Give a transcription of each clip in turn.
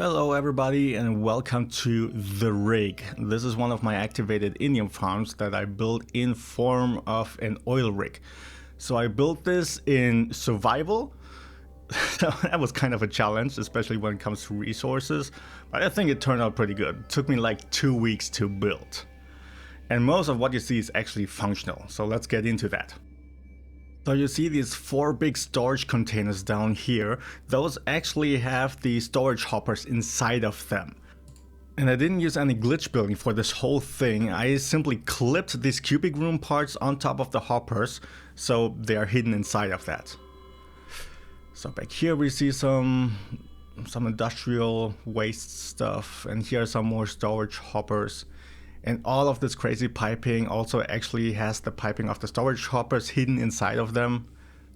Hello everybody and welcome to the rig. This is one of my activated indium farms that I built in form of an oil rig. So I built this in survival. So that was kind of a challenge, especially when it comes to resources, but I think it turned out pretty good. It took me like 2 weeks to build. And most of what you see is actually functional, so let's get into that. So you see these 4 big storage containers down here. Those actually have the storage hoppers inside of them. And I didn't use any glitch building for this whole thing. I simply clipped these cubic room parts on top of the hoppers, so they are hidden inside of that. So back here we see some industrial waste stuff, and here are some more storage hoppers. And all of this crazy piping also actually has the piping of the storage hoppers hidden inside of them.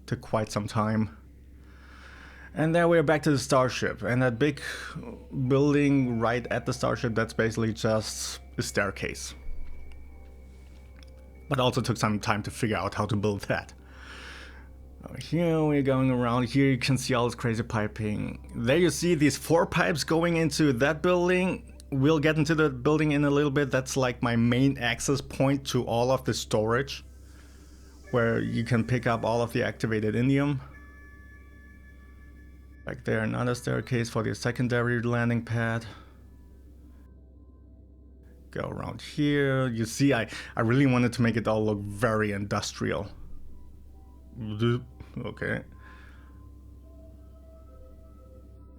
Took quite some time. And there we're back to the starship, and that big building right at the starship, that's basically just a staircase. But also took some time to figure out how to build that. Here we're going around. Here you can see all this crazy piping. There you see these 4 pipes going into that building. We'll get into the building in a little bit. That's like my main access point to all of the storage, where you can pick up all of the activated indium. Back there, another staircase for the secondary landing pad. Go around here. You see, I really wanted to make it all look very industrial. Okay.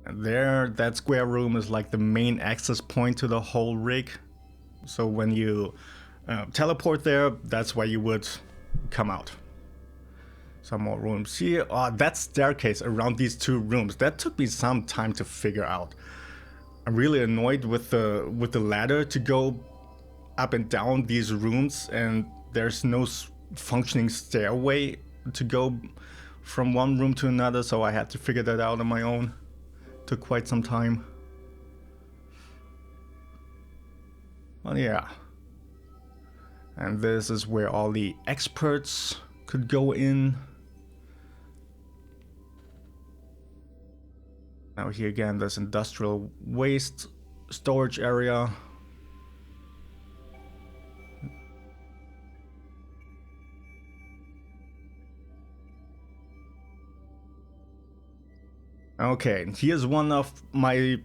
And there, that square room is like the main access point to the whole rig. So when you teleport there, that's where you would come out. Some more rooms here. Oh, that staircase around these 2 rooms, that took me some time to figure out. I'm really annoyed with the ladder to go up and down these rooms, and there's no functioning stairway to go from one room to another, so I had to figure that out on my own. Took quite some time. Well, yeah. And this is where all the experts could go in. Now here again, this industrial waste storage area. Okay, here's one of my,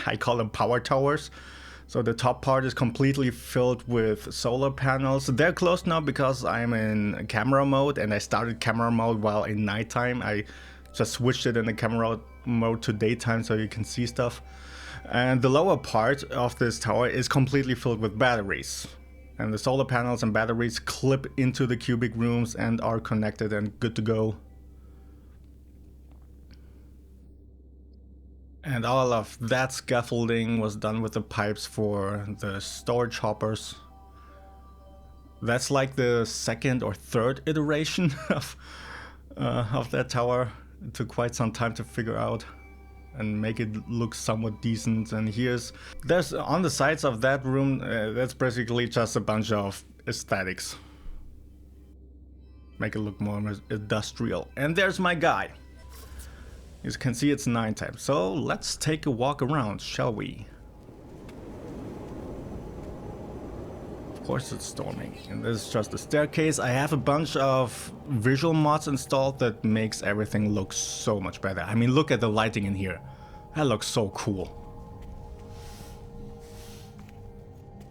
I call them power towers. So the top part is completely filled with solar panels. They're closed now because I'm in camera mode, and I started camera mode while in nighttime. I just switched it in the camera mode to daytime so you can see stuff. And the lower part of this tower is completely filled with batteries. And the solar panels and batteries clip into the cubic rooms and are connected and good to go. And all of that scaffolding was done with the pipes for the storage hoppers. That's like the 2nd or 3rd iteration of that tower. It took quite some time to figure out and make it look somewhat decent. And there's on the sides of that room, that's basically just a bunch of aesthetics. Make it look more industrial. And there's my guy. As you can see, it's nighttime, so let's take a walk around, shall we? Of course it's storming, and this is just a staircase. I have a bunch of visual mods installed that makes everything look so much better. I mean, look at the lighting in here. That looks so cool.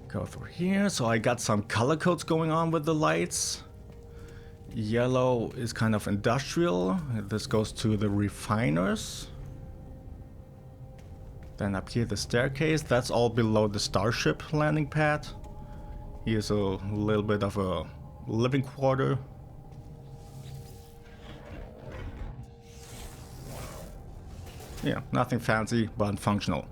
Go through here, so I got some color codes going on with the lights. Yellow is kind of industrial. This goes to the refiners. Then up here the staircase, that's all below the starship landing pad. Here's a little bit of a living quarter. Yeah, nothing fancy, but functional.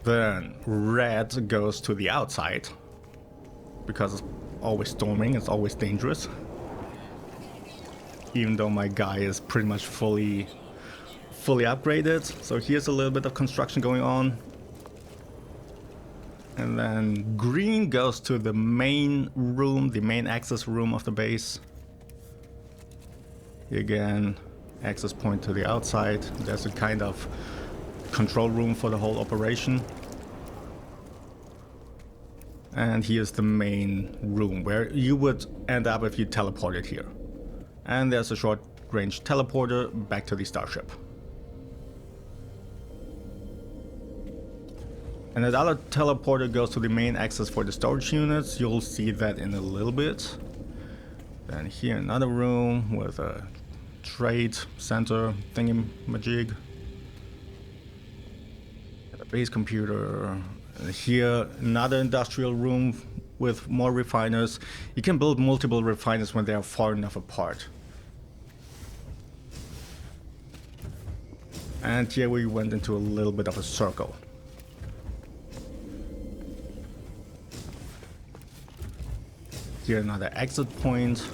Then red goes to the outside, because it's always storming, it's always dangerous. Even though my guy is pretty much fully upgraded. So here's a little bit of construction going on. And then green goes to the main room, the main access room of the base. Here again, access point to the outside. There's a kind of control room for the whole operation. And here's the main room where you would end up if you teleported here. And there's a short range teleporter back to the starship. And that other teleporter goes to the main access for the storage units. You'll see that in a little bit. Then here another room with a trade center thingy-majig. A base computer. And here another industrial room with more refiners. You can build multiple refiners when they are far enough apart. And here we went into a little bit of a circle. Here another exit point.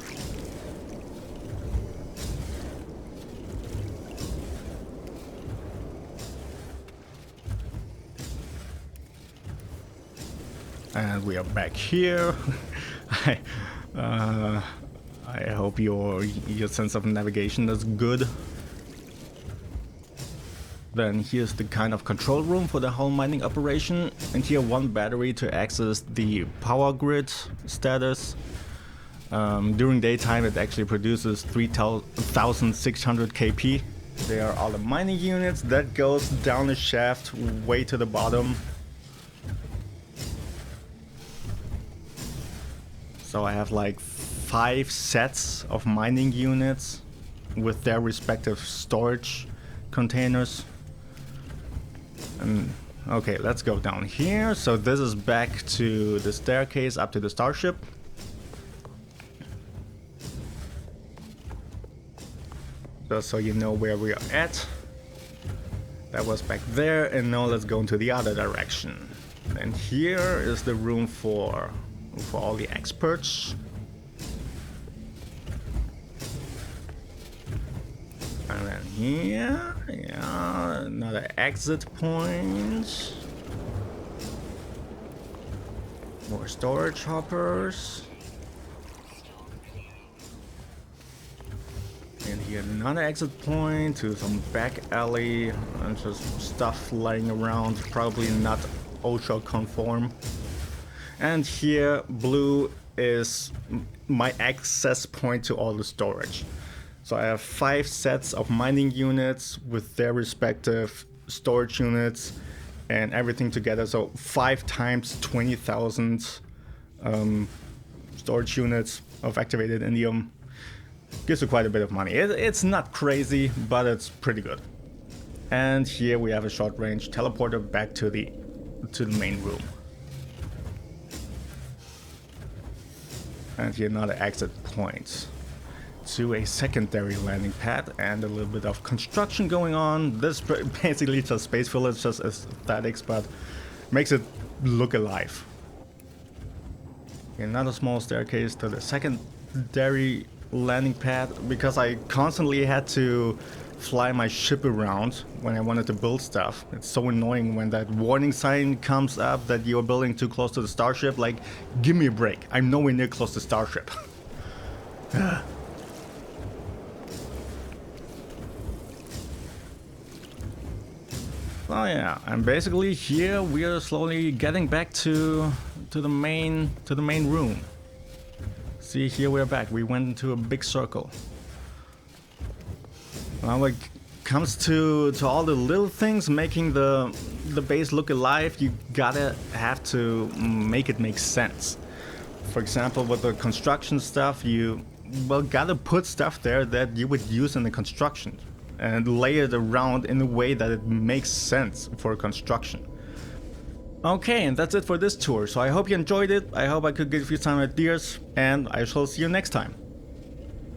And we are back here. I hope your sense of navigation is good. Then here's the kind of control room for the whole mining operation. And here one battery to access the power grid status. During daytime it actually produces 3600 kp. There are all the mining units. That goes down the shaft way to the bottom. So I have like 5 sets of mining units with their respective storage containers. And okay, let's go down here. So this is back to the staircase up to the starship. Just so you know where we are at. That was back there, and now let's go into the other direction. And here is the room for all the experts. And then here, yeah, another exit point. More storage hoppers. And here another exit point to some back alley and just stuff lying around, probably not OSHA conform. And here blue is my access point to all the storage. So I have 5 sets of mining units with their respective storage units and everything together. So 5 times 20,000 storage units of activated indium. Gives you quite a bit of money. It's not crazy, but it's pretty good. And here we have a short range teleporter back to the main room. And here another exit point to a secondary landing pad and a little bit of construction going on. This basically just space village, just aesthetics, but makes it look alive. Another small staircase to the secondary landing pad, because I constantly had to fly my ship around when I wanted to build stuff. It's so annoying when that warning sign comes up that you're building too close to the starship. Like, give me a break. I'm nowhere near close to starship. Oh yeah, and basically here we are slowly getting back to the main room. See, here we're back. We went into a big circle. Now when it comes to all the little things making the base look alive, you gotta have to make it make sense. For example, with the construction stuff, you gotta put stuff there that you would use in the construction and lay it around in a way that it makes sense for construction. Okay, and that's it for this tour. So I hope you enjoyed it. I hope I could give you some ideas, and I shall see you next time.